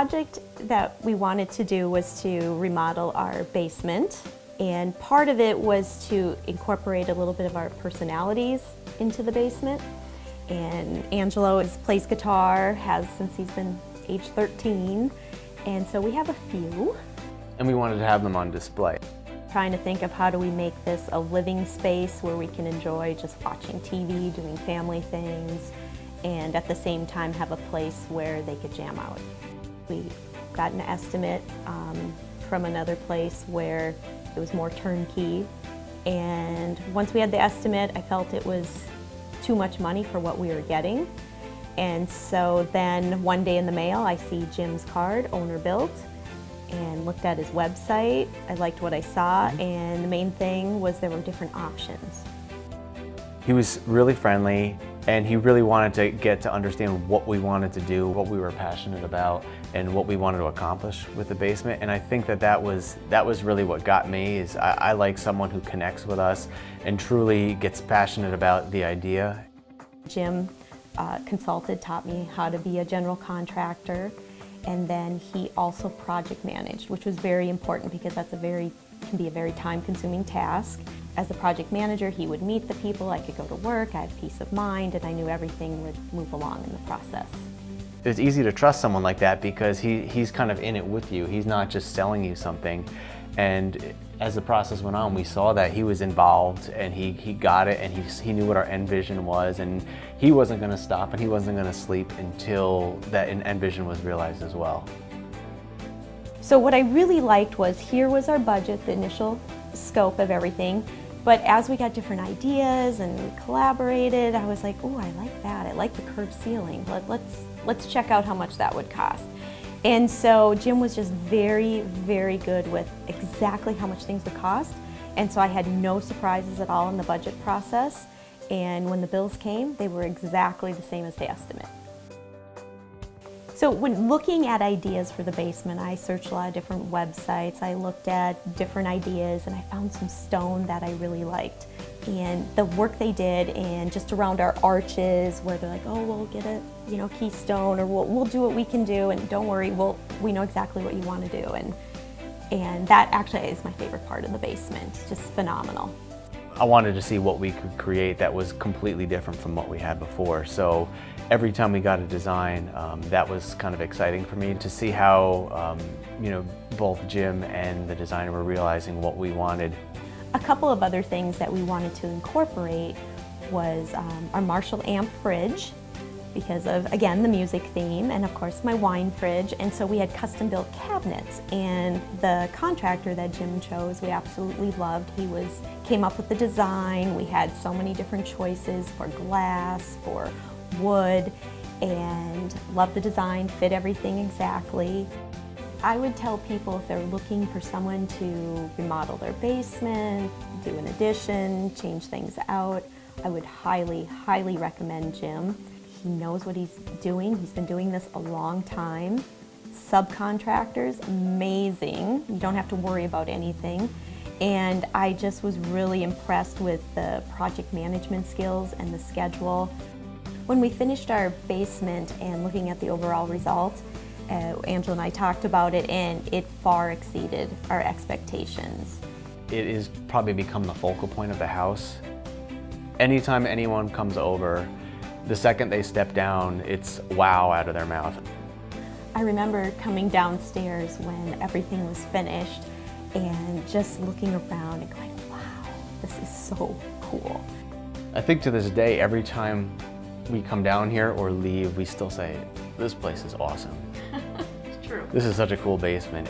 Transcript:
project that we wanted to do was to remodel our basement, and part of it was to incorporate a little bit of our personalities into the basement. And Angelo plays guitar, has since he's been age 13, and so we have a few. And we wanted to have them on display. Trying to think of how do we make this a living space where we can enjoy just watching TV, doing family things, and at the same time have a place where they could jam out. We got an estimate from another place where it was more turnkey, and once we had the estimate, I felt it was too much money for what we were getting. And so then one day in the mail I see Jim's card, owner built, and looked at his website. I liked what I saw, and the main thing was there were different options. He was really friendly, and he really wanted to get to understand what we wanted to do, what we were passionate about, and what we wanted to accomplish with the basement. And I think that was really what got me, is I like someone who connects with us and truly gets passionate about the idea. Jim consulted, taught me how to be a general contractor, and then he also project managed, which was very important because that's can be a very time-consuming task. As a project manager, he would meet the people, I could go to work, I had peace of mind, and I knew everything would move along in the process. It's easy to trust someone like that because he's kind of in it with you. He's not just selling you something. And as the process went on, we saw that he was involved, and he got it, and he knew what our end vision was, and he wasn't going to stop and he wasn't going to sleep until that end vision was realized as well. So what I really liked was, here was our budget, the initial scope of everything, but as we got different ideas and we collaborated, I was like, oh, I like that. I like the curved ceiling. Let's check out how much that would cost. And so Jim was just very, very good with exactly how much things would cost. And so I had no surprises at all in the budget process. And when the bills came, they were exactly the same as the estimate. So when looking at ideas for the basement, I searched a lot of different websites. I looked at different ideas, and I found some stone that I really liked. And the work they did, and just around our arches, where they're like, oh, we'll get a keystone, or we'll do what we can do, and don't worry, we know exactly what you want to do. And that actually is my favorite part of the basement. Just phenomenal. I wanted to see what we could create that was completely different from what we had before. So every time we got a design, that was kind of exciting for me to see how both Jim and the designer were realizing what we wanted. A couple of other things that we wanted to incorporate was our Marshall amp fridge, because of, again, the music theme, and of course my wine fridge. And so we had custom built cabinets, and the contractor that Jim chose we absolutely loved. He came up with the design. We had so many different choices for glass, for wood, and loved the design, fit everything exactly. I would tell people, if they're looking for someone to remodel their basement, do an addition, change things out, I would highly, highly recommend Jim. He knows what he's doing. He's been doing this a long time. Subcontractors, amazing. You don't have to worry about anything. And I just was really impressed with the project management skills and the schedule. When we finished our basement and looking at the overall result, Angela and I talked about it, and it far exceeded our expectations. It has probably become the focal point of the house. Anytime anyone comes over, the second they step down, it's wow out of their mouth. I remember coming downstairs when everything was finished and just looking around and going, wow, this is so cool. I think to this day, every time we come down here or leave, we still say, this place is awesome. It's true. This is such a cool basement.